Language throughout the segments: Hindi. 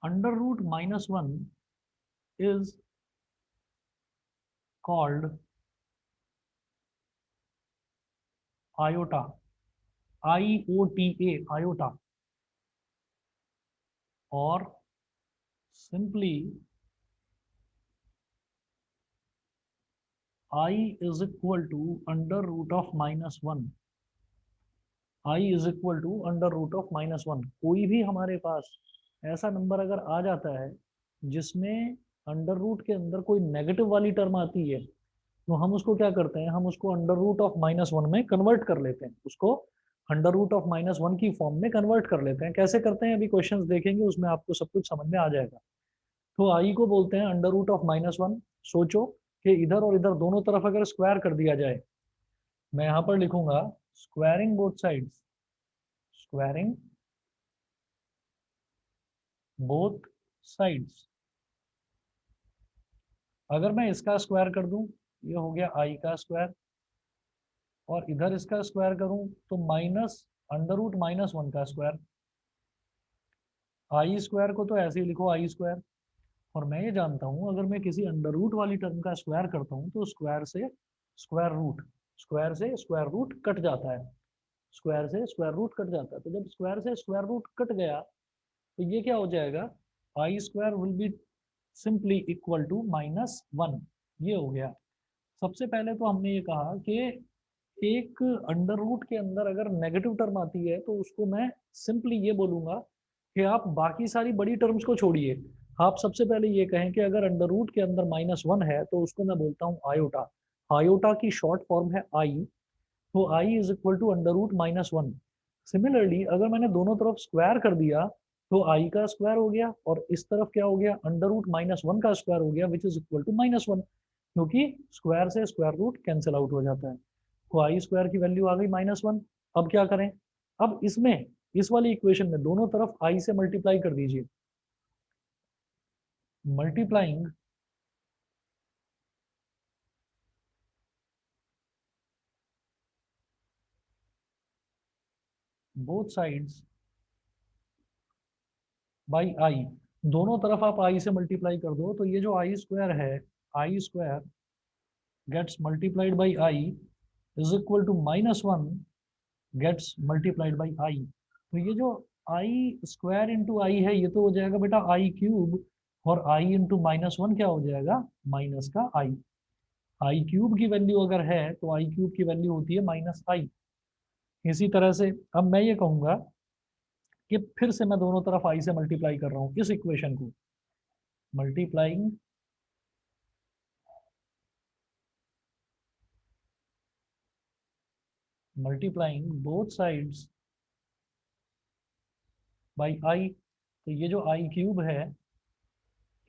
Under root -1 is called iota, IOTA, iota, or simply I is equal to under root of -1, I is equal to under root of -1। कोई भी हमारे पास ऐसा नंबर अगर आ जाता है जिसमें अंडर रूट के अंदर कोई नेगेटिव वाली टर्म आती है, तो हम उसको क्या करते हैं, हम उसको अंडर रूट ऑफ -1 में कन्वर्ट कर लेते हैं, उसको अंडर रूट ऑफ -1 की फॉर्म में कन्वर्ट कर लेते हैं। कैसे करते हैं अभी क्वेश्चंस देखेंगे, उसमें आपको सब कुछ समझ में आ जाएगा। तो आई को बोलते हैं अंडर रूट ऑफ -1। सोचो कि इधर और इधर दोनों तरफ अगर स्क्वायर कर दिया जाए, मैं यहां पर लिखूंगा squaring both sides, squaring both sides. अगर मैं इसका स्क्वायर कर दूं, ये हो गया आई का स्क्वायर, और इधर इसका स्क्वायर करूं तो माइनस अंडर रूट -1 का स्क्वायर। आई स्क्वायर को तो ऐसे ही लिखो आई स्क्वायर। और मैं ये जानता हूं अगर मैं किसी अंडर रूट वाली टर्म का स्क्वायर करता हूं तो स्क्वायर से स्क्वायर रूट, स्क्वायर से स्क्वायर रूट कट जाता है, स्क्वायर से स्क्वायर रूट कट जाता है। तो जब स्क्वायर से स्क्वायर रूट कट गया तो ये क्या हो जाएगा, I square will be simply equal to -1। ये हो गया। सबसे पहले तो हमने ये कहा कि एक अंडर रूट के अंदर अगर नेगेटिव टर्म आती है तो उसको मैं सिंपली ये बोलूंगा कि आप बाकी सारी बड़ी टर्म्स को छोड़िए, आप सबसे पहले ये कहें कि अगर अंडर रूट के अंदर -1 है तो उसको मैं बोलता हूँ आयोटा। आयोटा की शॉर्ट फॉर्म है आई, तो I is equal to under root -1। Similarly अगर मैंने दोनों तरफ स्क्वायर कर दिया तो आई का स्क्वायर हो गया और इस तरफ क्या हो गया, अंडर रूट -1 का स्क्वायर हो गया, विच इज इक्वल टू -1, क्योंकि स्क्वायर से स्क्वायर रूट कैंसिल आउट हो जाता है। तो आई स्क्वायर की वैल्यू आ गई -1। अब क्या करें, अब इसमें इस वाली इक्वेशन में दोनों तरफ आई से मल्टीप्लाई कर दीजिए, multiplying both sides by I. दोनों तरफ आप आई से मल्टीप्लाई कर दो तो ये जो आई स्क्वायर है, I square gets multiplied by I is equal to -1 gets multiplied by I. तो ये जो आई स्क्वायर इंटू आई है ये तो हो जाएगा बेटा आई क्यूब, और आई इंटू -1 क्या हो जाएगा, माइनस का आई। आई क्यूब की वैल्यू अगर है तो आई क्यूब की वैल्यू होती है -i। इसी तरह से अब मैं ये कहूंगा कि फिर से मैं दोनों तरफ आई से मल्टीप्लाई कर रहा हूँ इस इक्वेशन को, multiplying both sides by I. तो ये जो आई क्यूब है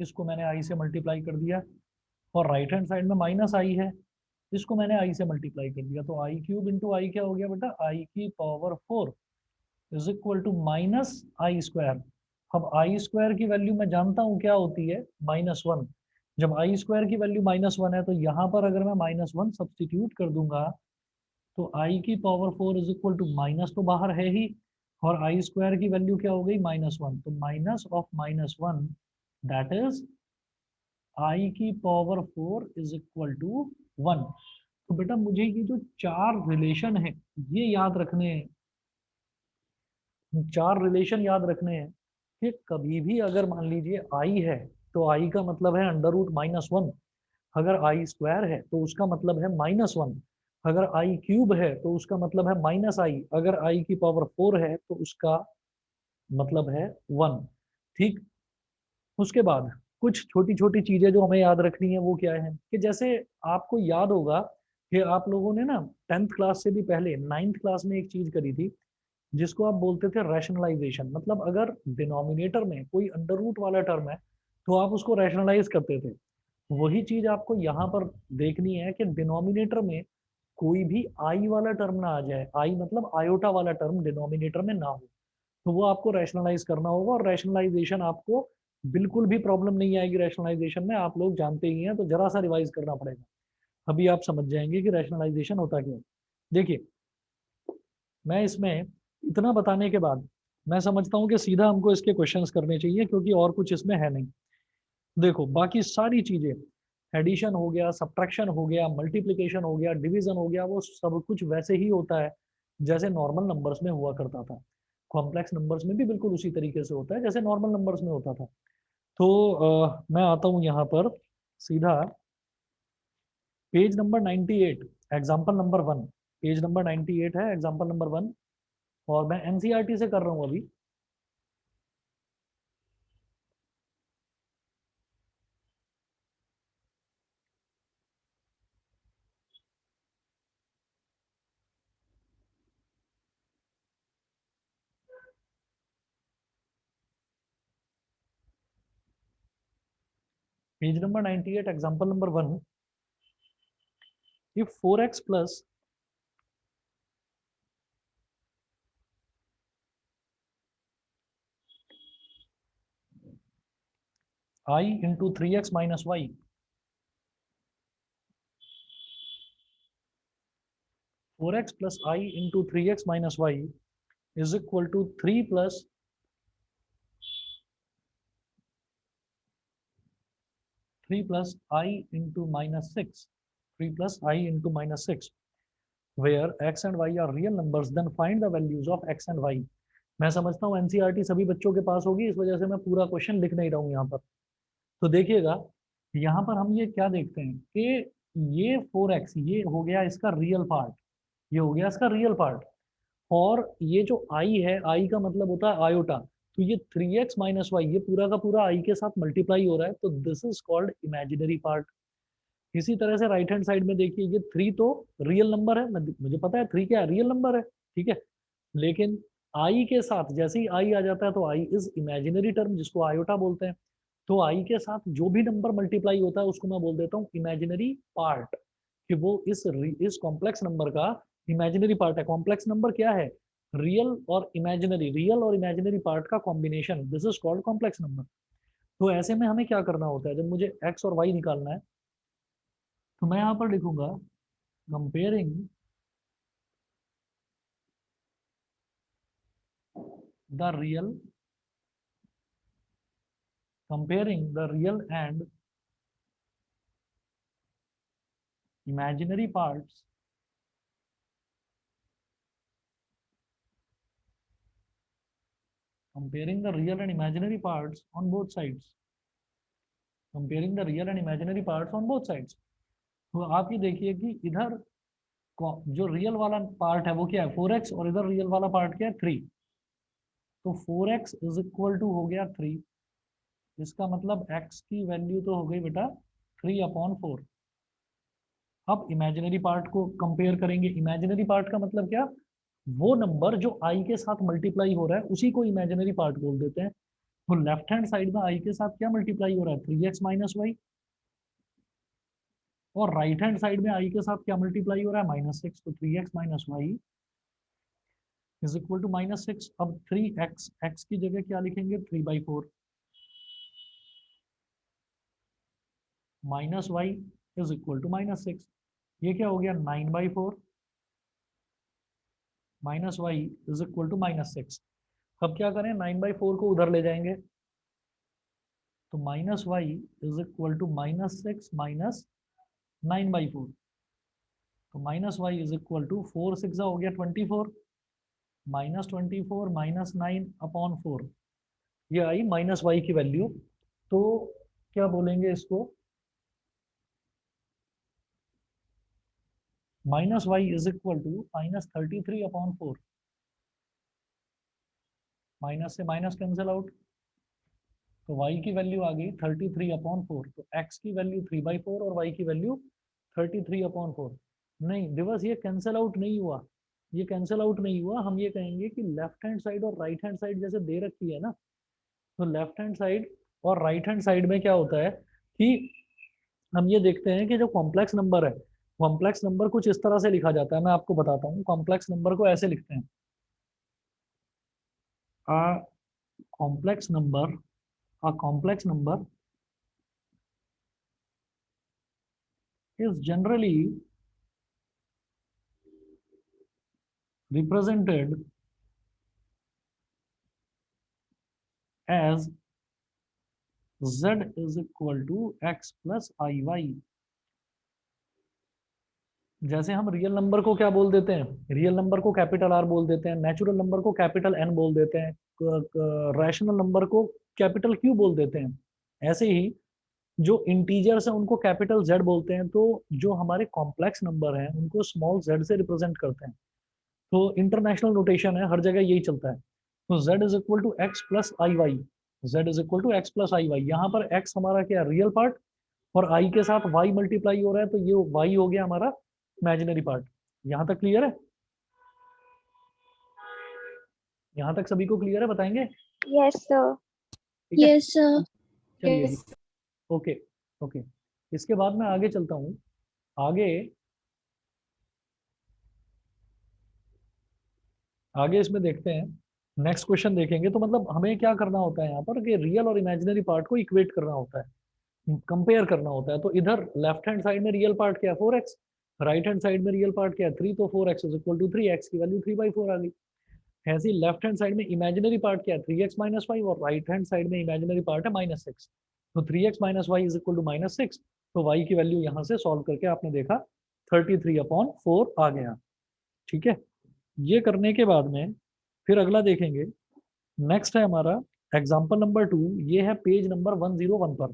इसको मैंने आई से मल्टीप्लाई कर दिया, और राइट हैंड साइड में -i है, इसको मैंने आई से मल्टीप्लाई कर दिया। तो आई क्यूब इंटू आई क्या हो गया बेटा, आई की power 4 is equal to -i square. अब आई स्क्वायर की वैल्यू मैं जानता हूँ क्या होती है, -1। जब आई स्क्वायर की वैल्यू -1 है तो यहाँ पर अगर मैं -1 सब्सटीट्यूट कर दूंगा तो आई की power 4 is equal to minus तो बाहर है ही, और आई स्क्वायर की वैल्यू क्या हो गई, -1। तो minus of -1 that is I की पावर 4 इज इक्वल टू 1। तो बेटा मुझे ये जो चार रिलेशन है ये याद रखने हैं, चार रिलेशन याद रखने हैं कि कभी भी अगर मान लीजिए आई है तो आई का मतलब है अंडर रूट -1, अगर आई स्क्वायर है तो उसका मतलब है -1, अगर आई क्यूब है तो उसका मतलब है -i, अगर आई की पावर 4 है तो उसका मतलब है 1। ठीक। उसके बाद कुछ छोटी छोटी चीजें जो हमें याद रखनी है वो क्या है कि जैसे आपको याद होगा कि आप लोगों ने ना 10th क्लास से भी पहले 9th क्लास में एक चीज करी थी जिसको आप बोलते थे रैशनलाइजेशन। मतलब अगर डिनोमिनेटर में कोई अंडर रूट वाला टर्म है तो आप उसको रैशनलाइज करते थे। वही चीज आपको यहाँ पर देखनी है कि डिनोमिनेटर में कोई भी आई वाला टर्म ना आ जाए, आई मतलब आयोटा वाला टर्म डिनोमिनेटर में ना हो, तो वो आपको रैशनलाइज करना होगा। और रैशनलाइजेशन आपको बिल्कुल भी प्रॉब्लम नहीं आएगी, रैशनलाइजेशन में आप लोग जानते ही हैं, तो जरा सा रिवाइज करना पड़ेगा, अभी आप समझ जाएंगे कि रैशनलाइजेशन होता क्या है। देखिए मैं इसमें इतना बताने के बाद मैं समझता हूँ कि सीधा हमको इसके क्वेश्चंस करने चाहिए, क्योंकि और कुछ इसमें है नहीं। देखो बाकी सारी चीजें, एडिशन हो गया, सब्ट्रैक्शन हो गया, मल्टीप्लिकेशन हो गया, डिवीजन हो गया, वो सब कुछ वैसे ही होता है जैसे नॉर्मल नंबर्स में हुआ करता था। कॉम्प्लेक्स नंबर्स में भी बिल्कुल उसी तरीके से होता है जैसे नॉर्मल नंबर्स में होता था। तो मैं आता हूँ यहाँ पर सीधा page number 98, example number 1। Page number 98 है, एग्जाम्पल नंबर 1, और मैं एनसीईआरटी से कर रहा हूँ अभी। Page number 98, example number 1। if 4x plus I into 3x minus y, 4x plus I into 3x minus y is equal to 3 plus 3 plus I into minus 6, 3 plus I into minus 6, where x and y are real numbers, then find the values of x and y। मैं समझता हूँ एनसीईआरटी सभी बच्चों के पास होगी, इस वजह से मैं पूरा क्वेश्चन लिख नहीं रहा हूँ यहाँ पर। तो देखिएगा, यहाँ पर हम ये क्या देखते हैं कि ये 4x ये हो गया इसका रियल पार्ट, ये हो गया इसका रियल पार्ट। और ये जो i है, i का मतलब होता है आयोटा, तो ये 3x माइनस वाई ये पूरा का पूरा i के साथ मल्टीप्लाई हो रहा है, तो this is called imaginary part. इसी तरह से राइट हैंड साइड में देखिए, ये 3 तो रियल नंबर है, मुझे पता है 3 क्या है, रियल नंबर है, ठीक है। लेकिन i के साथ जैसे ही i आ जाता है तो i इज इमेजिनरी टर्म, जिसको आयोटा बोलते हैं। तो i के साथ जो भी नंबर मल्टीप्लाई होता है उसको मैं बोल देता हूँ इमेजिनरी पार्ट, कि वो इस कॉम्प्लेक्स नंबर का इमेजिनरी पार्ट है। कॉम्प्लेक्स नंबर क्या है, रियल और इमेजिनरी पार्ट का combination, this is called complex number. तो ऐसे में हमें क्या करना होता है, जब मुझे एक्स और वाई निकालना है, तो मैं यहाँ पर लिखूंगा comparing the real and imaginary parts comparing the real and imaginary parts on both sides, comparing the real and imaginary parts on both sides। तो आप ये देखिए कि इधर जो रियल वाला पार्ट है वो क्या है 4x, और इधर रियल वाला पार्ट क्या है 3। तो 4x इज इक्वल टू हो गया 3, इसका मतलब x की वैल्यू तो हो गई बेटा 3/4। अब इमेजिनरी पार्ट को कंपेयर करेंगे, इमेजिनरी पार्ट का मतलब क्या, वो नंबर जो i के साथ मल्टीप्लाई हो रहा है उसी को इमेजिनरी पार्ट बोल देते हैं। तो लेफ्ट हैंड साइड में i के साथ क्या मल्टीप्लाई हो रहा है 3x माइनस वाई, और राइट हैंड साइड में i के साथ क्या मल्टीप्लाई हो रहा है -6, तो 3x minus y is equal to -6। अब 3x, x की जगह क्या लिखेंगे 3/4, minus y is equal to -6, ये क्या हो गया 9/4 minus y is equal to -6। अब क्या करें 9/4 को उधर ले जाएंगे, तो minus y is equal to -6 माइनस 9/4, तो minus y is equal to 4 6 हो गया 24, -24 -9/4, ये आई माइनस वाई की वैल्यू। तो क्या बोलेंगे इसको, minus y is equal to -33/4, minus से माइनस कैंसिल आउट, तो y की वैल्यू आ गई 33/4। तो x की वैल्यू 3/4 और y की वैल्यू 33/4। नहीं दिवस, ये कैंसिल आउट नहीं हुआ, ये कैंसिल आउट नहीं हुआ। हम ये कहेंगे कि लेफ्ट हैंड साइड और राइट हैंड साइड जैसे दे रखी है ना, तो लेफ्ट हैंड साइड और राइट हैंड साइड में क्या होता है कि हम ये देखते हैं कि जो कॉम्प्लेक्स नंबर है, कॉम्प्लेक्स नंबर कुछ इस तरह से लिखा जाता है, मैं आपको बताता हूँ। कॉम्प्लेक्स नंबर को ऐसे लिखते हैं, a complex number, a complex number is generally represented as z is equal to x plus i y. जैसे हम रियल नंबर को क्या बोल देते हैं, रियल नंबर को कैपिटल आर बोल देते हैं, नेचुरल नंबर को कैपिटल एन बोल देते हैं, रैशनल नंबर को कैपिटल क्यू बोल देते हैं, ऐसे ही जो इंटीजर्स हैं उनको कैपिटल जेड बोलते हैं, तो जो हमारे कॉम्प्लेक्स नंबर हैं उनको स्मॉल जेड से रिप्रेजेंट करते हैं। तो इंटरनेशनल नोटेशन है, हर जगह यही चलता है। तो z is equal to x plus i y, z is equal to x plus i y. यहाँ पर x हमारा क्या, रियल पार्ट, और i के साथ y मल्टीप्लाई हो रहा है, तो ये y हो गया हमारा इमेजिनरी पार्ट। यहाँ तक क्लियर है? यहाँ तक सभी को क्लियर है, बताएंगे? Yes sir. ठीक है, यस सर। चलिए जी। ओके ओके, इसके बाद मैं आगे चलता हूँ। आगे आगे इसमें देखते हैं, नेक्स्ट क्वेश्चन देखेंगे। तो मतलब हमें क्या करना होता है यहाँ पर कि रियल और इमेजिनरी पार्ट को इक्वेट करना होता है, कंपेयर करना होता है। तो इधर लेफ्ट हैंड साइड में रियल पार्ट क्या है, 4x, राइट हैंड साइड में रियल पार्ट क्या है, 3, तो 4x is equal to 3, x की वैल्यू 3/4 आ गई। ऐसे ही लेफ्ट हैंड साइड में इमेजिनरी पार्ट क्या है, 3x माइनस 5, और राइट हैंड साइड में इमेजिनरी पार्ट है -6, तो 3x minus y is equal to -6। तो y की वैल्यू यहाँ से सॉल्व करके आपने देखा 33/4 आ गया। ठीक है, ये करने के बाद में फिर अगला देखेंगे। नेक्स्ट है हमारा एग्जाम्पल नंबर 2, ये है पेज नंबर 101 पर।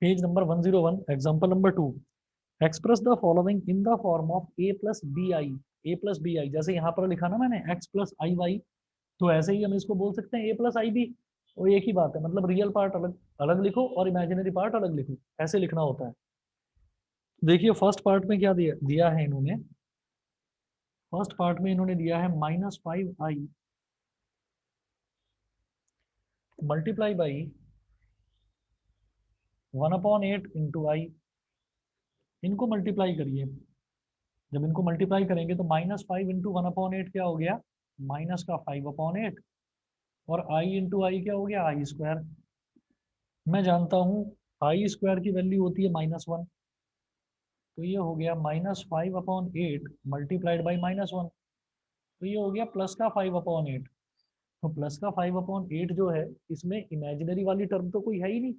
Page number 101, example number 2, express the following in the form of a plus b i. A plus b i, जैसे यहाँ पर लिखा ना मैंने x प्लस आई वाई, तो ऐसे ही हम इसको बोल सकते हैं a प्लस आई बी। और एक ही बात है, मतलब रियल पार्ट अलग अलग लिखो और इमेजिनरी पार्ट अलग लिखो, ऐसे लिखना होता है। देखिए फर्स्ट पार्ट में क्या दिया दिया है इन्होंने, फर्स्ट पार्ट में इन्होंने दिया है -5i मल्टीप्लाई बाई 1/8 इंटू आई। इनको मल्टीप्लाई करिए, जब इनको मल्टीप्लाई करेंगे तो -5 इंटू 1/8 क्या हो गया, माइनस का 5/8, और आई इंटू आई क्या हो गया, आई स्क्वायर। मैं जानता हूँ आई स्क्वायर की वैल्यू होती है -1, तो ये हो गया -5/8 मल्टीप्लाइड बाई -1, तो ये हो गया प्लस का 5/8। तो प्लस का 5/8 जो है, इसमें इमेजिनरी वाली टर्म तो कोई है ही नहीं।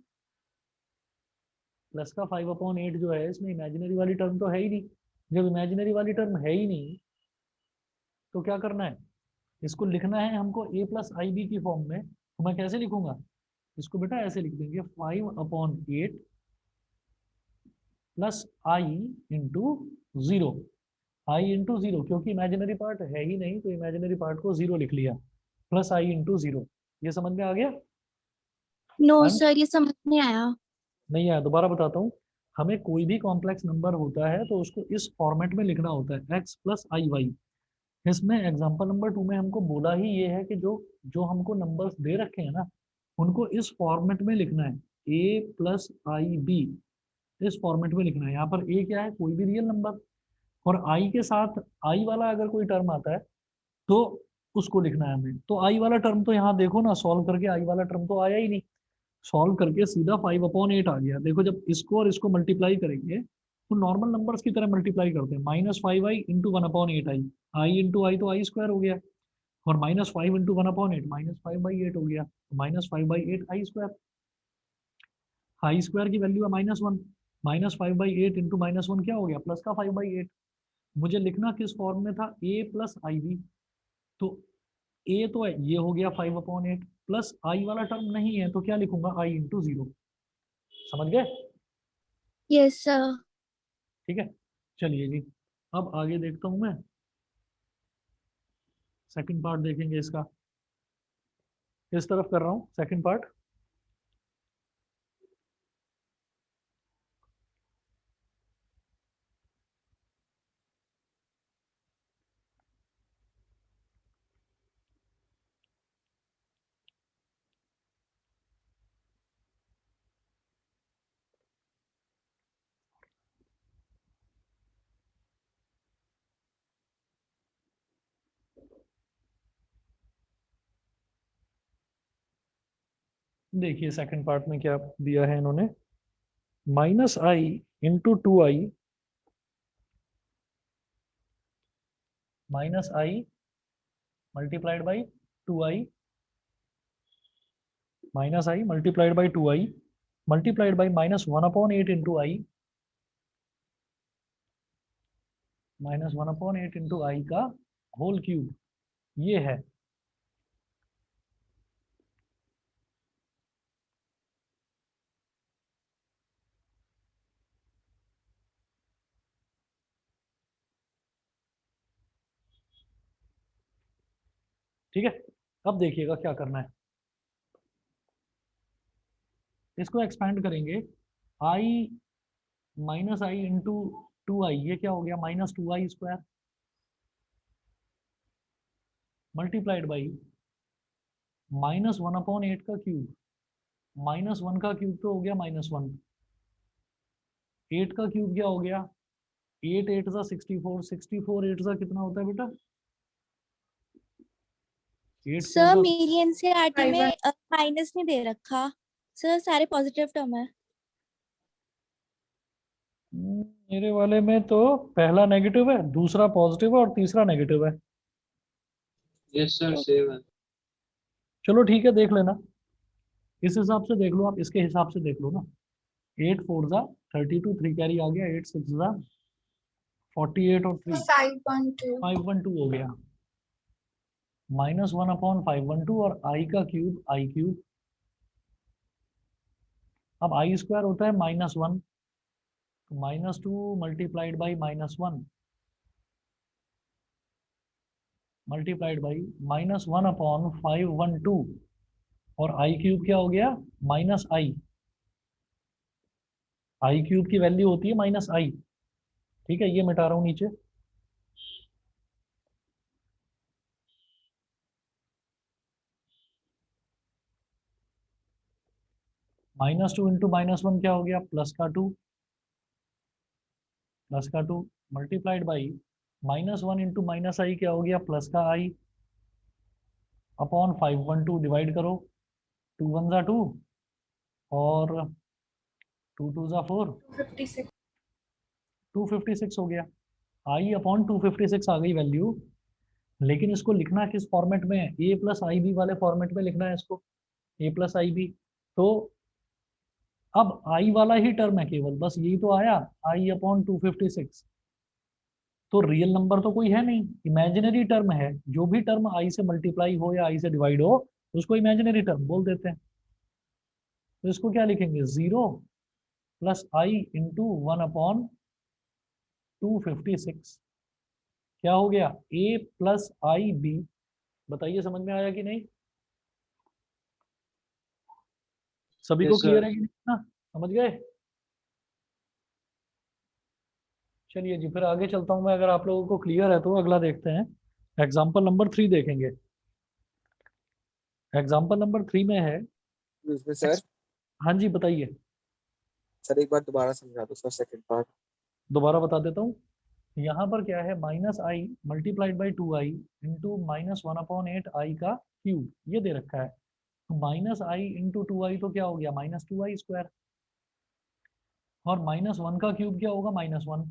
प्लस का 5/8 जो है, इसमें इमेजिनरी वाली टर्म तो है ही नहीं। जब इमेजिनरी वाली टर्म है ही नहीं, तो क्या करना है, इसको लिखना है हमको a प्लस आई बी की फॉर्म में। तो मैं कैसे लिखूंगा इसको, बेटा ऐसे लिख देंगे 5/8 प्लस आई इंटू 0। आई इंटू 0, क्योंकि इमेजिनरी पार्ट है ही नहीं, तो इमेजिनरी पार्ट को 0 लिख लिया, प्लस आई इंटू 0। ये समझ में आ गया? नो अंश सर, ये समझ नहीं आया। नहीं आया, दोबारा बताता हूँ। हमें कोई भी कॉम्प्लेक्स नंबर होता है तो उसको इस फॉर्मेट में लिखना होता है, x प्लस आई वाई। इसमें एग्जांपल नंबर 2 में हमको बोला ही ये है कि जो जो हमको नंबर्स दे रखे हैं ना, उनको इस फॉर्मेट में लिखना है, a प्लस आई बी, इस फॉर्मेट में लिखना है। यहाँ पर a क्या है, कोई भी रियल नंबर, और i के साथ i वाला अगर कोई टर्म आता है तो उसको लिखना है हमें। तो i वाला टर्म तो यहाँ देखो ना, सॉल्व करके i वाला टर्म तो आया ही नहीं, सॉल्व करके सीधा 5/8 आ गया। देखो जब इसको और इसको मल्टीप्लाई करेंगे तो नॉर्मल नंबर्स की तरह मल्टीप्लाई करते हैं, -5i इंटू 1/8i, आई इंटू आई तो आई स्क्वायर हो गया, और -5 इंटू 1/8 -5/8 हो गया, -5/8 आई स्क्वायर। आई स्क्वायर की वैल्यू है -1, -5/8 इंटू -1 क्या हो गया, प्लस का 5/8। मुझे लिखना किस फॉर्म में था, a प्लस आई बी। तो a तो है, ये हो गया 5/8, प्लस आई वाला टर्म नहीं है तो क्या लिखूंगा, आई इंटू 0। समझ गए? Yes sir. ठीक है, चलिए जी, अब आगे देखता हूं मैं, सेकंड पार्ट देखेंगे इसका। इस तरफ कर रहा हूँ सेकंड पार्ट। देखिए सेकंड पार्ट में क्या दिया है इन्होंने, -i into 2i minus I multiplied by 2i, minus I multiplied by 2i multiplied by -1/8 into I, -1/8 into I का होल क्यूब, ये है। ठीक है, अब देखिएगा क्या करना है, इसको एक्सपेंड करेंगे। आई माइनस आई इंटू 2i, ये क्या हो गया, -2i² मल्टीप्लाइड बाई -1/8 का क्यूब, -1 का क्यूब तो हो गया -1, 8 का क्यूब क्या हो गया, 8 8 सा 64, 64 8 सा कितना होता है बेटा, 8 4 सर सा, मेरी एनसीईआरटी में माइनस नहीं दे रखा सर, सारे पॉजिटिव टर्म है। मेरे वाले में तो पहला नेगेटिव है, दूसरा पॉजिटिव है और तीसरा नेगेटिव है। यस सर सेम है। चलो ठीक है, देख लेना, इस हिसाब से देख लो आप, इसके हिसाब से देख लो ना। 8 4 सा 32, 3 कैरी आ गया, 8 6 सा 48 और 3 512 हो गया, -1/512 और आई का क्यूब आई क्यूब। अब आई² होता है -1, -2 मल्टीप्लाइड बाई -1 मल्टीप्लाइड बाई -1/512 और आई क्यूब क्या हो गया, माइनस आई, आई क्यूब की वैल्यू होती है -i। ठीक है, ये मिटा रहा हूं नीचे, -2 इंटू -1 क्या हो गया, +2 मल्टीप्लाइड बाई -1 इंटू -i क्या हो गया, +i अपॉन 512 डिवाइड करो, 2 1 ज़ा 2 और 2 2 ज़ा 4, 256 हो गया, i अपॉन 256 आ गई वैल्यू। लेकिन इसको लिखना किस फॉर्मेट में है, a प्लस आई बी वाले फॉर्मेट में लिखना है इसको, a प्लस आई बी। तो अब i वाला ही टर्म है केवल, बस यही तो आया, i अपॉन 256। तो रियल नंबर तो कोई है नहीं, इमेजिनरी टर्म है, जो भी टर्म i से मल्टीप्लाई हो या i से डिवाइड हो उसको इमेजिनरी टर्म बोल देते हैं। तो इसको क्या लिखेंगे, 0 प्लस आई इंटू 1/256, क्या हो गया, a प्लस आई बी। बताइए समझ में आया कि नहीं, सभी को यस क्लियर सर। है कि नहीं ना, समझ गए। चलिए जी, फिर आगे चलता हूँ मैं, अगर आप लोगों को क्लियर है तो अगला देखते हैं, एग्जाम्पल नंबर 3 देखेंगे। एग्जाम्पल नंबर 3 में है, उसमें सर हाँ जी बताइए, सर एक बार दोबारा समझा दो सर, सेकंड पार्ट। दोबारा बता देता हूँ। यहाँ पर क्या है, -i multiplied by 2i into -1/8 i का क्यूब, ये दे रखा है। -i इंटू 2i तो क्या हो गया, -2i², और -1 का क्यूब क्या होगा, -1,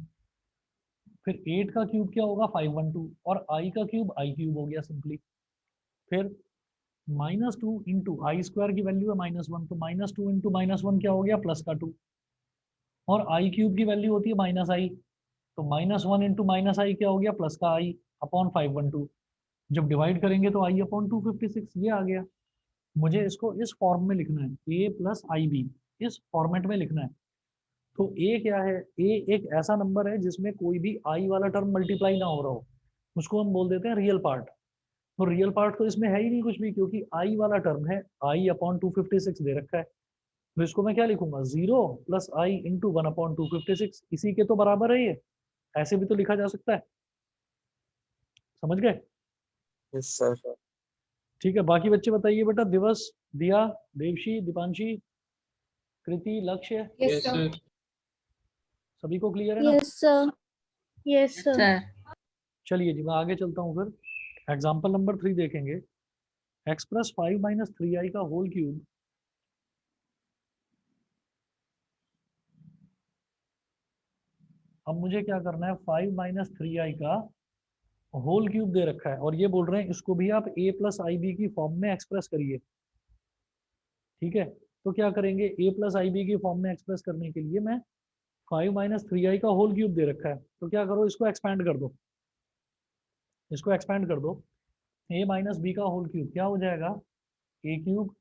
फिर 8 का क्यूब क्या होगा, 512, और i का क्यूब i क्यूब हो गया सिंपली। फिर -2 इंटू आई² की वैल्यू है -1, तो -2 इंटू -1 क्या हो गया, +2, और i क्यूब की वैल्यू होती है -i, तो -1 इंटू -i क्या हो गया, प्लस का i अपॉन 512। जब डिवाइड करेंगे तो i अपॉन 256 ये आ गया। मुझे इसको इस फॉर्म में लिखना है, a प्लस आई बी, इस फॉर्मेट में लिखना है। तो a क्या है, a एक ऐसा नंबर है जिसमें कोई भी i वाला टर्म मल्टीप्लाई ना हो रहा हो, उसको हम बोल देते हैं रियल पार्ट। तो रियल पार्ट तो इसमें है ही नहीं कुछ भी, क्योंकि i वाला टर्म है, i अपॉन 256 दे रखा है। तो इसको मैं क्या लिखूंगा, 0 प्लस आई इंटू 1/256, इसी के तो बराबर है ये, ऐसे भी तो लिखा जा सकता है, समझ गए। Yes sir. ठीक है, बाकी बच्चे बताइए बेटा, दिवस, दिया, देवशी, दीपांशी, कृति, लक्ष्य, यस सर। सभी को क्लियर है ना। Yes sir, yes sir. चलिए जी, मैं आगे चलता हूँ फिर, एग्जाम्पल नंबर 3 देखेंगे। x प्लस 5 माइनस 3i का होल क्यूब, अब मुझे क्या करना है, 5 माइनस 3i का होल क्यूब दे रखा है और ये बोल रहे हैं इसको भी आप a प्लस आई बी की फॉर्म में एक्सप्रेस करिए। ठीक है, तो क्या करेंगे, a प्लस आई बी की फॉर्म में एक्सप्रेस करने के लिए मैं 5 माइनस थ्री आई का होल क्यूब दे रखा है, तो क्या करो इसको एक्सपैंड कर दो, इसको एक्सपैंड कर दो। a माइनस बी का होल क्यूब क्या हो जाएगा, a cube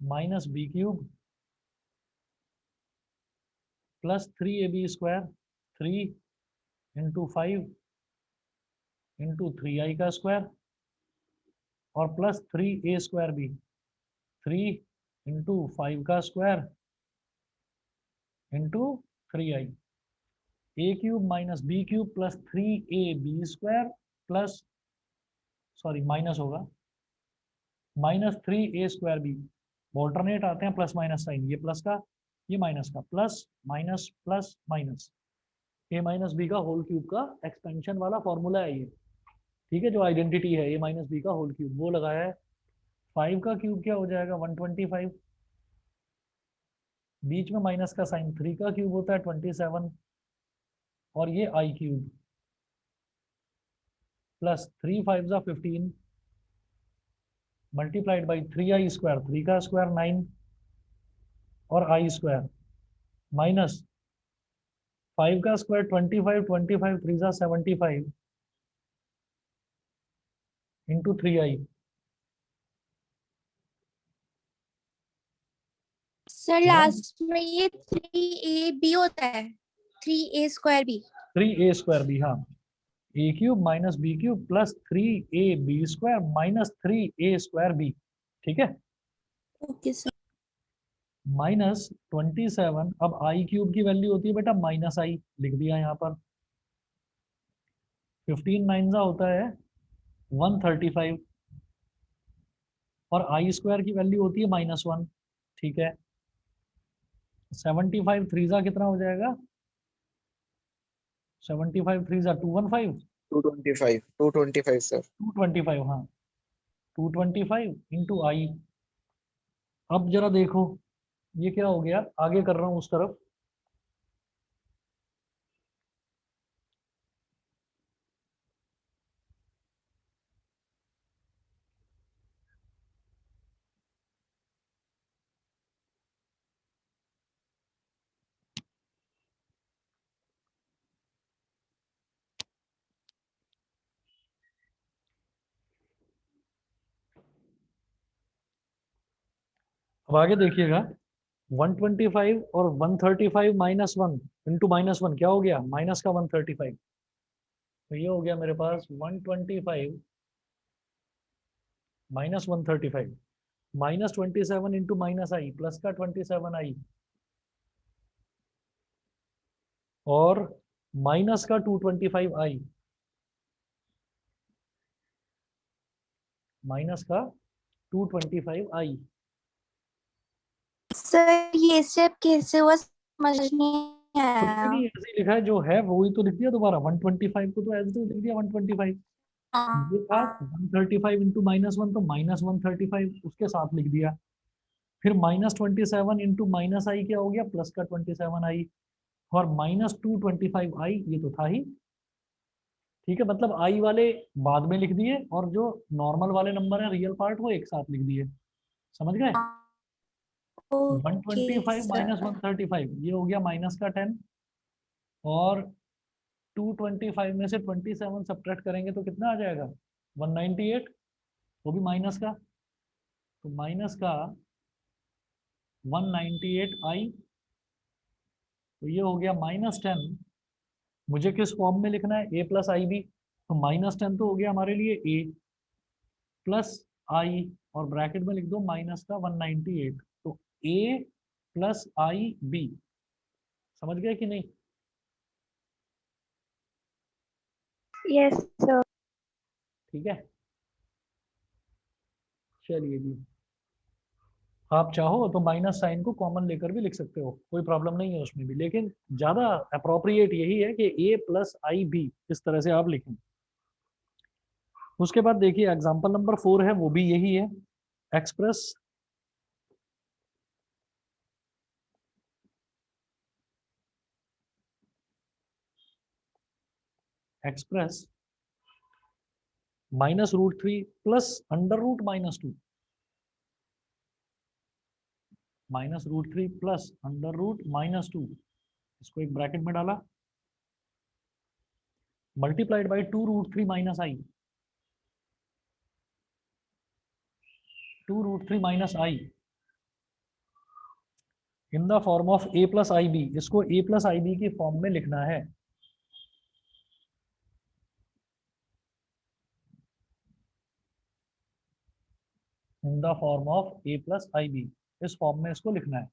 minus B cube plus 3ab square, 3 into 5 into 3i का स्क्वायर और plus 3a square B, 3 into 5 का square into 3i। A cube minus B cube plus 3ab square plus, sorry minus होगा, minus 3a square B, alternate आते हैं प्लस माइनस साइन, ये प्लस का ये माइनस का, plus minus plus minus, A minus B का होल क्यूब का एक्सपेंशन वाला फॉर्मूला है ये। ठीक है, जो आइडेंटिटी है ए माइनस बी का होल क्यूब वो लगाया है। 5 का क्यूब क्या हो जाएगा 125, बीच में माइनस का साइन, 3 का क्यूब होता है 27 और ये आई क्यूब प्लस 3 5 जा 15 मल्टीप्लाइड बाई 3i स्क्वायर, 3 का स्क्वायर 9 और आई स्क्वायर माइनस 5 का स्क्वायर 25, 25 3 जा 75 इंटू 3i। सर लास्ट में ये 3ab होता है, 3a square B. 3a square B, हाँ, ए cube minus B cube plus 3ab square minus 3a square B. ठीक है, ओके सर। माइनस 27, अब आई क्यूब की वैल्यू होती है बेटा माइनस आई, लिख दिया यहाँ पर, 15 9 जा होता है 135 और आई स्क्वायर की वैल्यू होती है -1। ठीक है, 75 3 जा कितना हो जाएगा, 75 3 जा 215, 225 सर। 225, हाँ 225 इंटू आई। अब जरा देखो ये क्या हो गया, आगे कर रहा हूँ उस तरफ, अब आगे देखिएगा 125 और 135 -1 इंटू -1 क्या हो गया, माइनस का 135, तो ये हो गया मेरे पास 125 माइनस 135 माइनस 27 इंटू माइनस आई प्लस का 27i और माइनस का 225i, माइनस का 225i। सर ये स्टेप कैसे हुआ समझ नहीं कुछ भी आया। नहीं, ऐसे ही लिखा है, जो है वही तो लिख दिया दोबारा, 125 को तो ऐसे ही लिख दिया 125, ये था 135 इंटू -1 तो माइनस 135 उसके साथ लिख दिया, फिर -27 इंटू माइनस आई क्या हो गया, प्लस का 27i और -225i ये तो था ही। ठीक है, मतलब आई वाले बाद में लिख दिए और जो नॉर्मल वाले नंबर है रियल पार्ट वो एक साथ लिख दिए, समझ गए। Okay 125 minus sir. 135 ये हो गया माइनस का 10 और 225 में से 27 सब्ट्रैक्ट करेंगे तो कितना आ जाएगा 198, वो भी माइनस का, तो माइनस का 198i, तो ये हो गया -10। मुझे किस फॉर्म में लिखना है, a प्लस आई बी, तो -10 तो हो गया हमारे लिए a प्लस आई और ब्रैकेट में लिख दो माइनस का 198, तो a प्लस आई बी, समझ गए कि नहीं। Yes sir. ठीक है, चलिए जी, आप चाहो तो माइनस साइन को कॉमन लेकर भी लिख सकते हो, कोई प्रॉब्लम नहीं है उसमें भी, लेकिन ज्यादा अप्रोप्रिएट यही है कि a प्लस आई बी इस तरह से आप लिखें। उसके बाद देखिए एग्जाम्पल नंबर 4 है, वो भी यही है, एक्सप्रेस एक्सप्रेस -√3 प्लस √-2, -√3 प्लस √-2, इसको एक ब्रैकेट में डाला, multiplied by 2√3 minus i, 2√3 minus i in the form of a plus i b. इसको a प्लस आई बी की फॉर्म में लिखना है। In the form of a plus i b, इस फॉर्म में इसको लिखना है।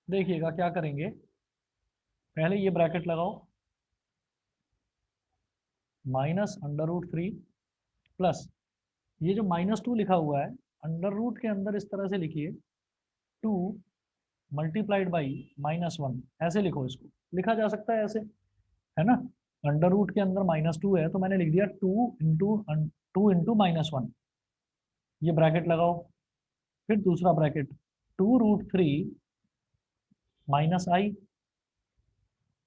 देखिएगा क्या करेंगे, पहले ये ब्रैकेट लगाओ, -√3 प्लस ये जो -2 लिखा हुआ है अंडर रूट के अंदर इस तरह से लिखिए, 2 मल्टीप्लाइड बाई -1, ऐसे लिखो। इसको लिखा जा सकता है ऐसे, है ना। अंडर रूट के अंदर -2 है तो मैंने लिख दिया 2 इंटू -1, ये ब्रैकेट लगाओ। फिर दूसरा bracket 2√3 minus i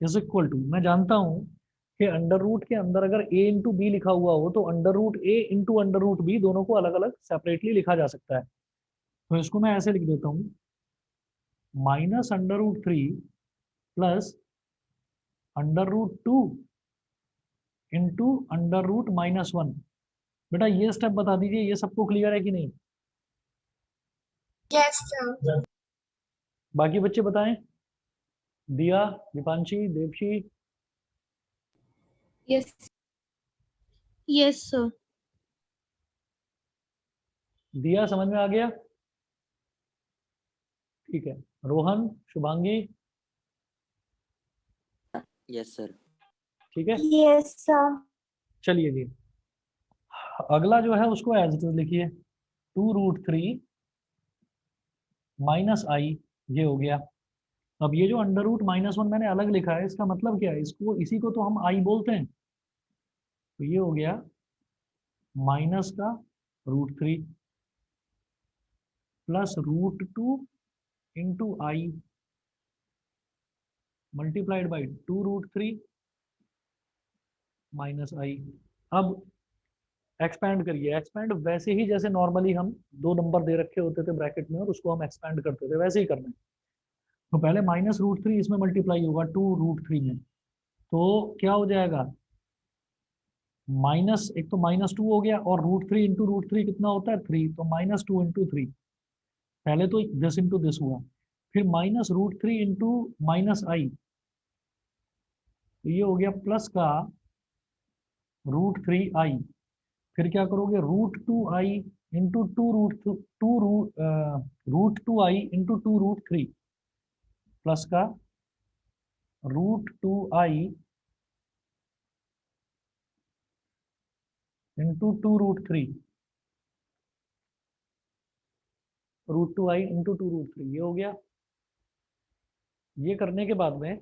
is equal to, मैं जानता हूं कि अंडर रूट के अंदर अगर a इंटू बी लिखा हुआ हो तो under root a into under root b दोनों को अलग अलग सेपरेटली लिखा जा सकता है। तो इसको मैं ऐसे लिख देता हूँ, -√3 प्लस √2 इंटू √-1। बेटा ये स्टेप बता दीजिए, ये सबको क्लियर है कि नहीं? Yes, sir. बाकी बच्चे बताएं, दिया, Deepanshi, Devshi. Yes. Yes, sir. दिया समझ में आ गया? ठीक है। Rohan, Shubhangi, yes sir. ठीक है। Yes, sir. चलिए जी, अगला जो है उसको एज इट इज लिखिए, 2√3 माइनस आई, ये हो गया। अब ये जो √-1 मैंने अलग लिखा है, इसका मतलब क्या है? इसको, इसी को तो हम आई बोलते हैं। तो ये हो गया माइनस का √3 plus √2 into I multiplied by 2√3 minus I. अब एक्सपैंड करिए, एक्सपैंड वैसे ही जैसे नॉर्मली हम 2 नंबर दे रखे होते थे ब्रैकेट में और उसको हम एक्सपैंड करते थे, वैसे ही करना है। तो पहले -√3 इसमें मल्टीप्लाई होगा 2√3 में, तो क्या हो जाएगा, माइनस, एक तो -2 हो गया और √3 इंटू √3 कितना होता है 3, तो -2 इंटू 3, पहले तो दिस इंटू दिस हुआ, फिर -√3 इंटू माइनस आई, तो ये हो गया प्लस का √3i। फिर क्या करोगे, √2i into √2i into 2√3 plus का √2i इंटू 2√3, √2i इंटू 2√3, ये हो गया। ये करने के बाद में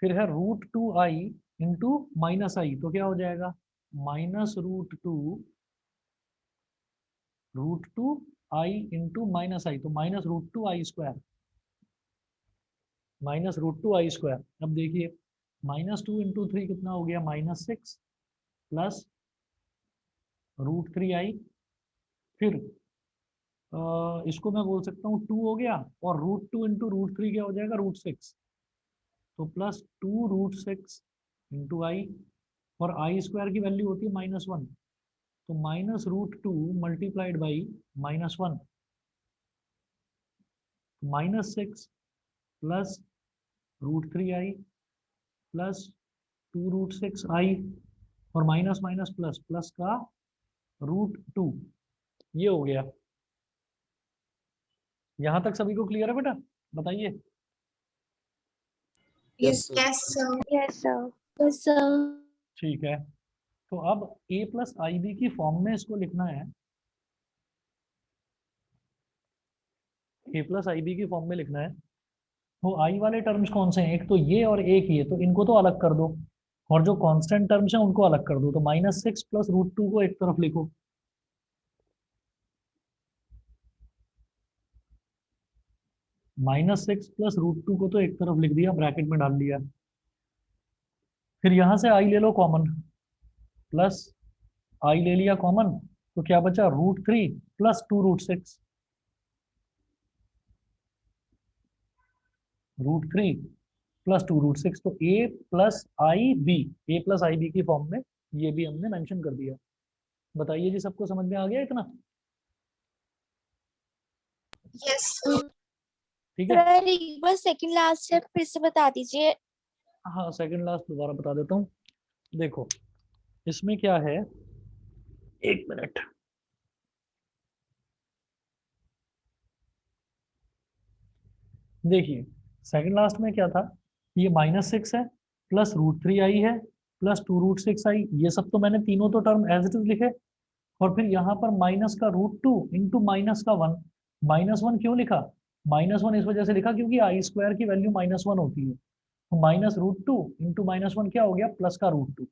फिर है √2i इंटू माइनस आई, तो क्या हो जाएगा, -√2i इंटू माइनस आई, तो -√2i², -√2i²। अब देखिए -2 इंटू 3 कितना हो गया, -6 प्लस √3i, फिर इसको मैं बोल सकता हूँ 2 हो गया, और √2 इंटू √3 क्या हो जाएगा, √6, तो प्लस 2√6 इंटू आई, और आई² की वैल्यू होती है -1, तो -√2 multiplied by -1, -6 plus √3i plus 2√6i, और माइनस माइनस प्लस, प्लस का √2, ये हो गया। यहां तक सभी को क्लियर है बेटा? बताइए। Yes, sir. Yes, sir. Yes, sir. Yes, sir. ठीक है, तो अब a प्लस आई बी की फॉर्म में इसको लिखना है, a प्लस आई बी की फॉर्म में लिखना है। तो आई वाले टर्म्स कौन से हैं, एक तो ये और एक ये, तो इनको तो अलग कर दो, और जो कांस्टेंट टर्म्स हैं उनको अलग कर दो। तो -6 प्लस √2 को एक तरफ लिखो, -6 प्लस √2 को तो एक तरफ लिख दिया, ब्रैकेट में डाल दिया, फिर यहाँ से आई ले लो कॉमन, प्लस आई ले लिया कॉमन, तो क्या बचा √3 प्लस 2√6, √3 प्लस 2√6, तो a plus i b, a plus i b की फॉर्म में ये भी हमने मेंशन कर दिया। बताइए जी, सबको समझ में आ गया इतना? यस ठीक है। सर, एक बार सेकंड लास्ट स्टेप फिर से बता दीजिए। हाँ, सेकंड लास्ट दोबारा बता देता हूँ। देखो इसमें क्या है, एक मिनट, देखिए सेकंड लास्ट में क्या था, ये -6 है, प्लस √3 आई है, प्लस 2√6 आई, ये सब तो मैंने तीनों तो टर्म एज इट इज लिखे, और फिर यहाँ पर माइनस का √2 इंटू माइनस का 1, -1 क्यों लिखा, -1 इस वजह से लिखा क्योंकि i² की वैल्यू -1 होती है, तो -√2 इंटू -1 क्या हो गया, प्लस का √2।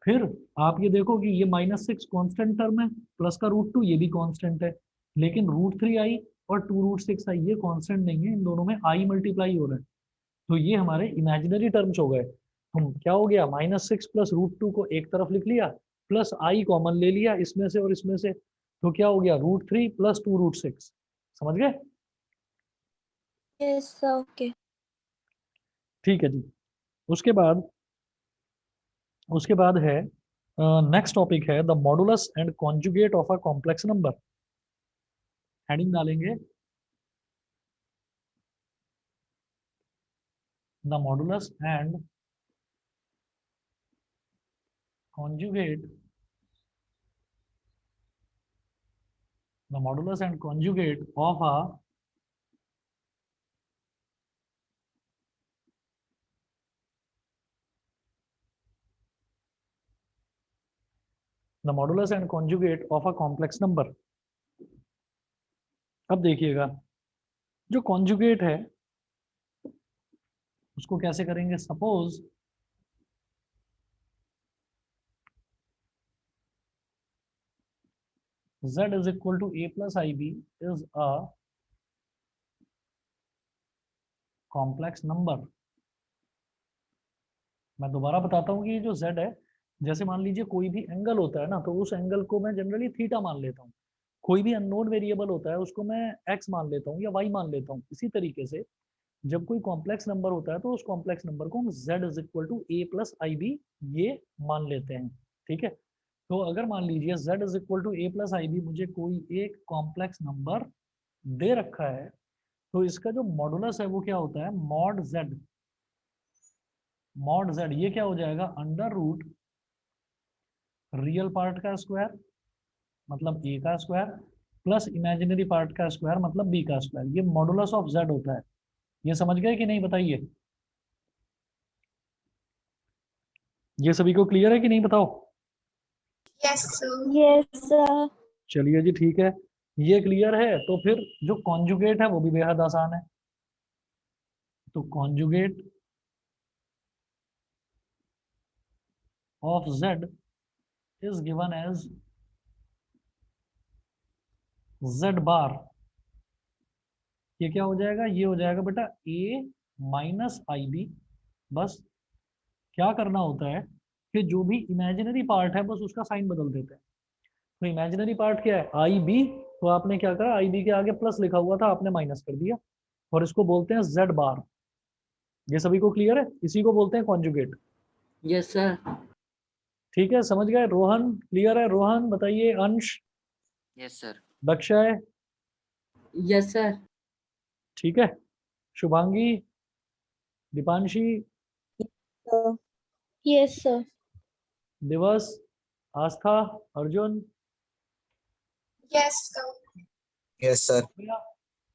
फिर आप ये देखो कि ये -6 कांस्टेंट टर्म है, प्लस का √2 ये भी कांस्टेंट है, लेकिन √3 आई और 2√6 आई ये कांस्टेंट नहीं है, इन दोनों में आई मल्टीप्लाई हो रहा है, तो ये हमारे इमेजिनरी टर्म्स हो गए। हम क्या हो गया, -6 प्लस √2 को एक तरफ लिख लिया, प्लस आई कॉमन ले लिया इसमें से और इसमें से, तो क्या हो गया √3 प्लस 2√6, समझ गए? Yes sir, okay. ठीक है जी। उसके बाद है नेक्स्ट टॉपिक है the modulus and conjugate of a complex number. Heading डालेंगे the modulus and conjugate the modulus and conjugate of a the modulus and conjugate of a complex number। अब देखिएगा जो कॉन्जुगेट है उसको कैसे करेंगे, suppose z is equal to a plus ib is a complex number. मैं दोबारा बताता हूँ कि ये जो z है, जैसे मान लीजिए कोई भी एंगल होता है ना, तो उस एंगल को मैं जनरली थीटा मान लेता हूँ, कोई भी अननोन वेरिएबल होता है उसको मैं x मान लेता हूँ या y मान लेता हूँ। इसी तरीके से जब कोई कॉम्प्लेक्स नंबर होता है तो उस कॉम्प्लेक्स नंबर को हम z is equal to a plus i b ये मान लेते हैं। ठीक है, तो अगर मान लीजिए z is equal to a plus i b मुझे कोई एक कॉम्प्लेक्स नंबर दे रखा है, तो इसका जो मॉडुलस है वो क्या होता है, मॉड z। मॉड z ये क्या हो जाएगा, अंडर रूट रियल पार्ट का स्क्वायर मतलब a का स्क्वायर प्लस इमेजिनरी पार्ट का स्क्वायर मतलब b का स्क्वायर, ये मॉडुलस ऑफ z होता है। ये समझ गए कि नहीं, बताइए? ये सभी को क्लियर है कि नहीं, बताओ? Yes sir. Yes sir. चलिए जी, ठीक है, ये क्लियर है। तो फिर जो कॉन्जुगेट है वो भी बेहद आसान है। तो conjugate of z is given as z bar. ये क्या हो जाएगा, ये हो जाएगा बेटा a माइनस आई बी। बस क्या करना होता है कि जो भी इमेजिनरी पार्ट है बस उसका साइन बदल देते हैं। तो इमेजिनरी पार्ट क्या है, आई बी, तो आपने क्या करा, आई बी के आगे प्लस लिखा हुआ था आपने माइनस कर दिया, और इसको बोलते हैं z बार। ये सभी को क्लियर है, इसी को बोलते हैं कॉन्जुगेट। Yes sir. ठीक है, समझ गए? रोहन क्लियर है? रोहन बताइए। Ansh? Yes sir. Dakshay? Yes sir. ठीक है। Shubhangi? Deepanshi? Yes sir. Divas? Aastha? Arjun? Yes sir. Yes, sir.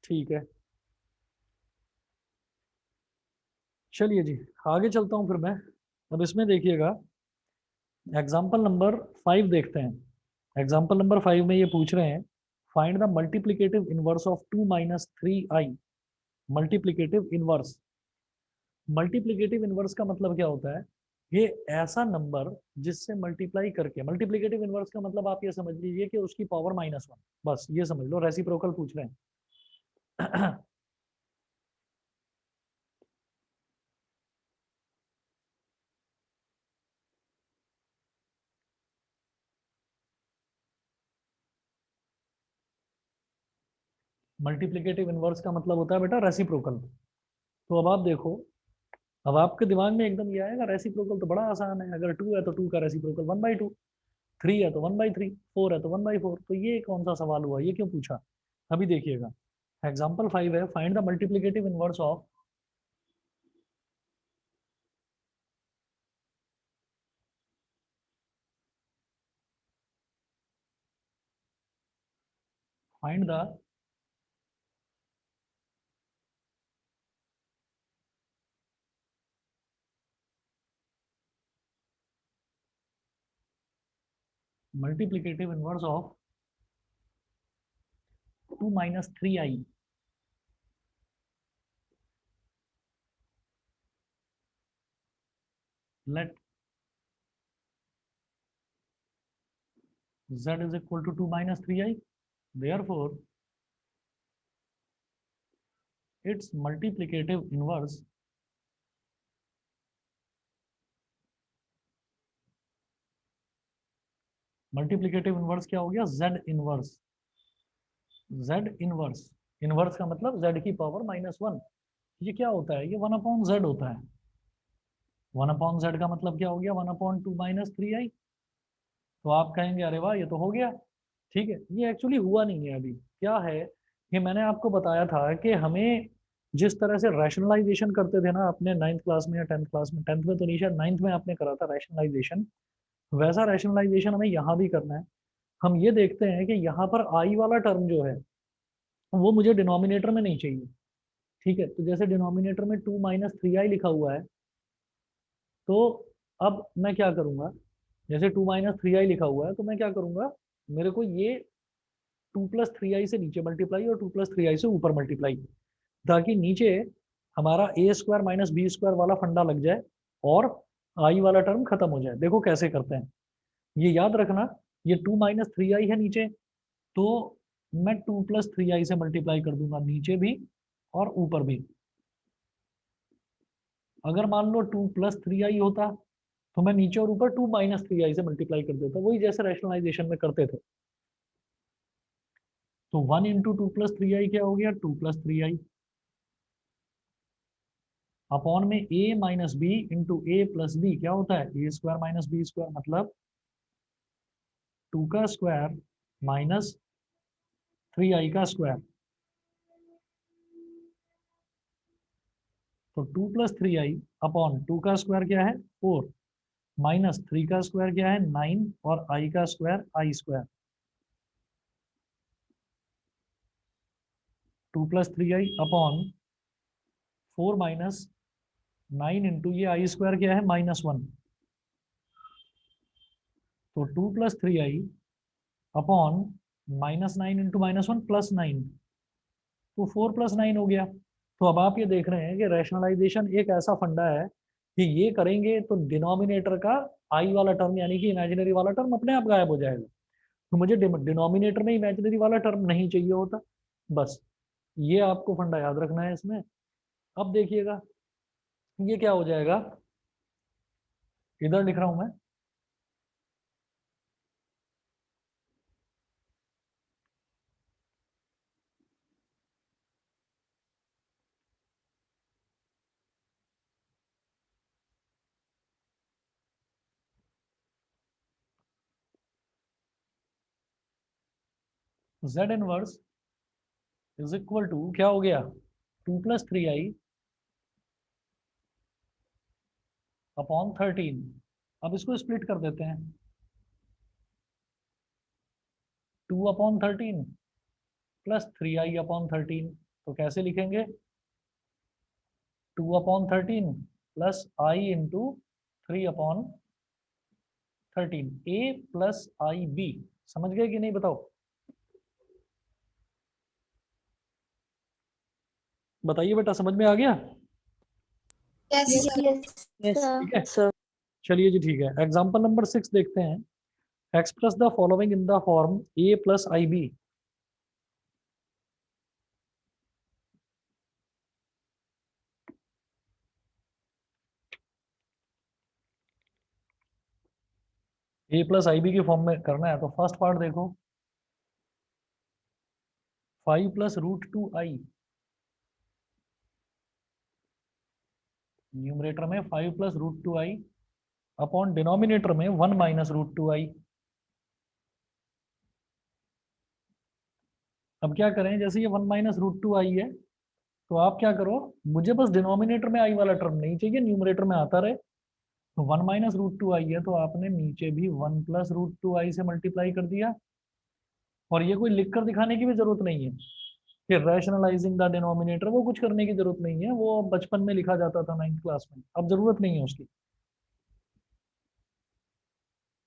ठीक है, चलिए जी आगे चलता हूं फिर मैं। अब इसमें देखिएगा एग्जाम्पल नंबर 5 देखते हैं। एग्जाम्पल नंबर 5 में ये पूछ रहे हैं find the multiplicative inverse of 2 minus 3i। Multiplicative inverse, multiplicative inverse का मतलब क्या होता है, ये ऐसा नंबर जिससे मल्टीप्लाई करके, मल्टीप्लिकेटिव इनवर्स का मतलब आप ये समझ लीजिए कि उसकी पावर -1, बस ये समझ लो, रेसिप्रोकल पूछ रहे हैं। मल्टीप्लिकेटिव इनवर्स का मतलब होता है बेटा रेसिप्रोकल। तो अब आप देखो, अब आपके दिमाग में एकदम ये आएगा रेसिप्रोकल तो बड़ा आसान है, अगर 2 है तो 2 का रेसिप्रोकल 1/2, 3 है तो 1/3, 4 है तो 1/4। तो ये कौन सा सवाल हुआ, ये क्यों पूछा? अभी देखिएगा, एग्जाम्पल 5 है, find the multiplicative inverse of find the multiplicative inverse of 2 - 3i। let z is equal to 2 - 3i, therefore its multiplicative inverse क्या हो गया, z inverse. z inverse, inverse का मतलब z की पावर -1। ये क्या होता है, ये 1/z होता है। 1/z का मतलब क्या हो गया, 1/2 - 3i। तो आप कहेंगे अरे वाह ये तो हो गया, ठीक है। ये एक्चुअली हुआ नहीं है। अभी क्या है, ये मैंने आपको बताया था कि हमें जिस तरह से रैशनलाइजेशन करते थे ना अपने 9th क्लास में या 10th क्लास में, 10th में तो नहीं, शायद 9th में आपने करा था रैशनलाइजेशन, वैसा रैशनलाइजेशन हमें यहाँ भी करना है। हम ये देखते हैं कि यहाँ पर आई वाला टर्म जो है वो मुझे डिनोमिनेटर में नहीं चाहिए, ठीक है। तो जैसे डिनोमिनेटर में 2 - 3i लिखा हुआ है, तो अब मैं क्या करूंगा, जैसे 2 - 3i लिखा हुआ है तो मैं क्या करूंगा, मेरे को ये 2 + 3i से नीचे मल्टीप्लाई और 2 + 3i से ऊपर मल्टीप्लाई, ताकि नीचे हमारा a² - b² वाला फंडा लग जाए और आई वाला टर्म खत्म हो जाए। देखो कैसे करते हैं, ये याद रखना, ये 2 - 3i है नीचे, तो मैं 2 + 3i से मल्टीप्लाई कर दूंगा नीचे भी और ऊपर भी। अगर मान लो 2 + 3i होता तो मैं नीचे और ऊपर 2 - 3i से मल्टीप्लाई कर देता, वही जैसे रैशनलाइजेशन में करते थे। तो 1 × 2 + 3i क्या हो गया, 2 + 3i अपॉन में a - b × a + b क्या होता है, a² - b², मतलब 2 का स्क्वायर माइनस 3i का स्क्वायर। तो 2 + 3i अपॉन 2 का स्क्वायर क्या है 4, माइनस 3 का स्क्वायर क्या है 9 और i का square i²। 2 + 3i upon 4 minus 9 into ये i² क्या है -1। तो 2 + 3i अपॉन -9 इंटू -1 +9, तो 4 + 9 हो गया। तो अब आप ये देख रहे हैं कि रैशनलाइजेशन एक ऐसा फंडा है कि ये करेंगे तो डिनोमिनेटर का आई वाला टर्म यानी कि इमेजिनरी वाला टर्म अपने आप गायब हो जाएगा। तो मुझे डिनोमिनेटर में इमेजिनरी वाला टर्म नहीं चाहिए होता, बस ये आपको फंडा याद रखना है इसमें। अब देखिएगा ये क्या हो जाएगा, इधर लिख रहा हूं मैं, z inverse is equal to क्या हो गया 2 + 3i अपॉन 13। अब इसको स्प्लिट कर देते हैं, 2/13 प्लस 3i अपॉन 13। तो कैसे लिखेंगे, 2/13 plus i into 3/13, a plus i b. समझ गए कि नहीं बताओ, बताइए बेटा, समझ में आ गया? Yes, sir. ठीक है, चलिए जी ठीक है। एग्जाम्पल नंबर 6 देखते हैं, express the following in the form a plus i b. a plus i b की फॉर्म में करना है, तो फर्स्ट पार्ट देखो, 5 प्लस रूट 2i, न्यूमरेटर में 5 plus root 2i upon denominator में 1 माइनस रूट 2i। अब क्या करें, जैसे ये 1 माइनस रूट 2i है, तो आप क्या करो, मुझे बस डिनोमिनेटर में i वाला टर्म नहीं चाहिए, न्यूमरेटर में आता रहे। तो 1 माइनस रूट 2i है, तो आपने नीचे भी 1 प्लस रूट 2i से मल्टीप्लाई कर दिया। और ये कोई लिख कर दिखाने की भी जरूरत नहीं है कि रैशनलाइजिंग द डिनोमिनेटर, वो कुछ करने की जरूरत नहीं है, वो बचपन में लिखा जाता था 9th क्लास में, अब जरूरत नहीं है उसकी।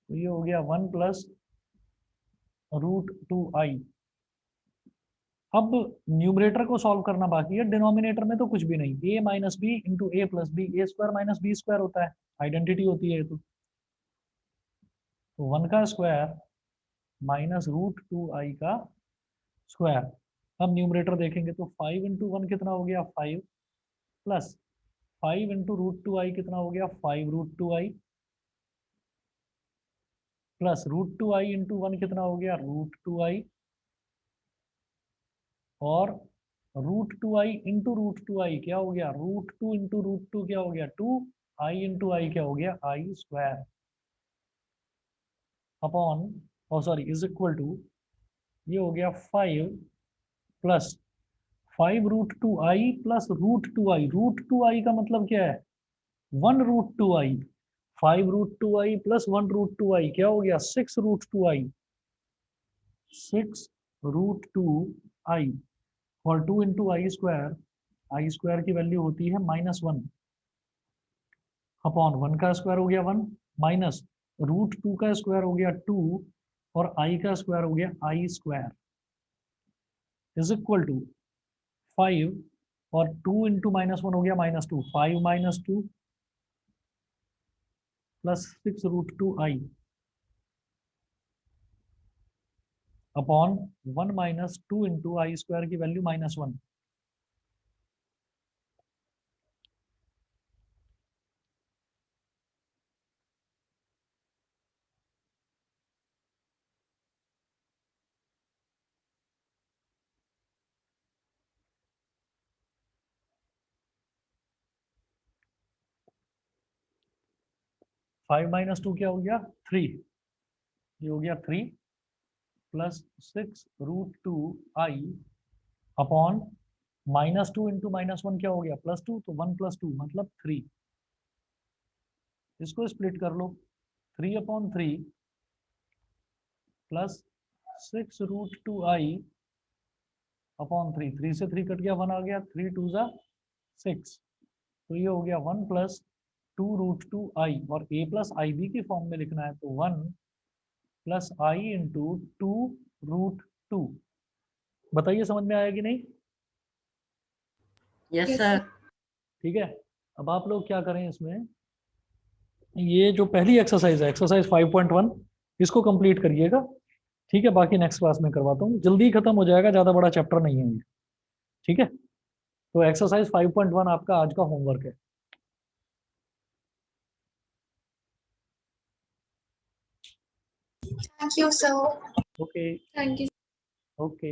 तो ये हो गया 1 प्लस रूट 2i। अब न्यूमरेटर को सॉल्व करना बाकी है, डिनोमिनेटर में तो कुछ भी नहीं, a minus b into a plus b, a square minus b square होता है, आइडेंटिटी होती है। तो 1 का स्क्वायर माइनस रूट 2i का स्क्वायर। अब न्यूमरेटर देखेंगे तो 5 इंटू 1 कितना हो गया 5, प्लस 5 इंटू रूट 2i कितना हो गया 5 root 2i, plus root 2i into 1 कितना हो गया रूट 2i, और root 2i into root 2i क्या हो गया रूट 2 इंटू रूट 2 क्या हो गया 2, i इंटू आई क्या हो गया I square, upon sorry is equal to, ये हो गया 5 plus 5 root 2i plus root 2i, root 2i का मतलब क्या है 1 root 2i, 5 root 2i plus 1 root 2i क्या हो गया 6 रूट 2i, 6 रूट 2i, और 2 इंटू आई स्क्वायर की वैल्यू होती है -1, अपॉन 1 का स्क्वायर हो गया 1, माइनस रूट 2 का स्क्वायर हो गया 2, और i का स्क्वायर हो गया I square, is equal to 5, और 2 इंटू -1 हो गया -2, 5 minus 2 plus 6 root 2i, upon 1 minus 2 into I square की वैल्यू -1। फाइव माइनस 2 क्या हो गया 3, ये हो गया 3 plus 6 root 2i, upon -2 into -1 क्या हो गया +2, तो 1 + 2 मतलब 3। इसको स्प्लिट कर लो, 3/3 प्लस 6 रूट 2i अपॉन 3, 3 से 3 कट गया 1 आ गया, 3 2 ज़ा 6, तो ये हो गया 1 प्लस 2 रूट 2i, और a प्लस आई बी की फॉर्म में लिखना है तो 1 प्लस आई इंटू 2 रूट 2। बताइए समझ में आया कि नहीं? Yes Yes, sir. ठीक है, अब आप लोग क्या करें इसमें, ये जो पहली एक्सरसाइज है एक्सरसाइज 5.1, इसको कंप्लीट करिएगा। ठीक है, बाकी नेक्स्ट क्लास में करवाता हूँ, जल्दी खत्म हो जाएगा, ज़्यादा बड़ा चैप्टर नहीं है ये। ठीक है, तो एक्सरसाइज 5.1 आपका आज का होमवर्क है। thank you, sir. Okay Thank you. Okay.